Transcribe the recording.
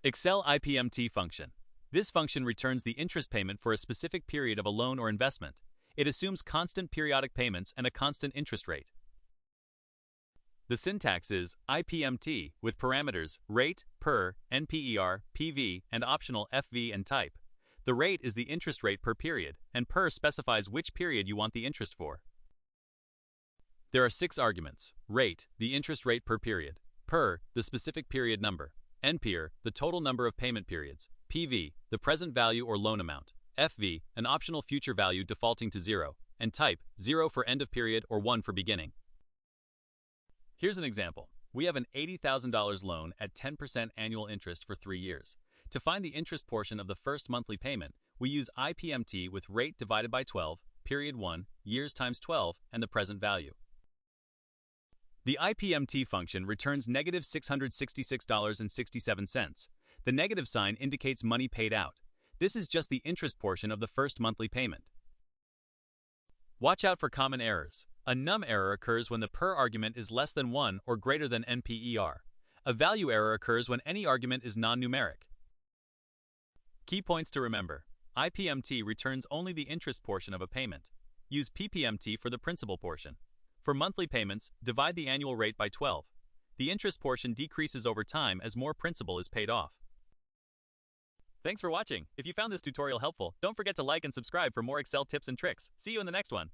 Excel IPMT function. This function returns the interest payment for a specific period of a loan or investment. It assumes constant periodic payments and a constant interest rate. The syntax is IPMT with parameters rate, per, NPER, PV, and optional FV and type. The rate is the interest rate per period, and per specifies which period you want the interest for. There are 6 arguments: rate, the interest rate per period; per, the specific period number; NPER, the total number of payment periods; PV, the present value or loan amount; FV, an optional future value defaulting to 0; and type, 0 for end of period or 1 for beginning. Here's an example. We have an $80,000 loan at 10% annual interest for 3 years. To find the interest portion of the first monthly payment, we use IPMT with rate divided by 12, period 1, years times 12, and the present value. The IPMT function returns negative $666.67. The negative sign indicates money paid out. This is just the interest portion of the first monthly payment. Watch out for common errors. A num error occurs when the per argument is less than 1 or greater than NPER. A value error occurs when any argument is non-numeric. Key points to remember. IPMT returns only the interest portion of a payment. Use PPMT for the principal portion. For monthly payments, divide the annual rate by 12. The interest portion decreases over time as more principal is paid off. Thanks for watching. If you found this tutorial helpful, don't forget to like and subscribe for more Excel tips and tricks. See you in the next one.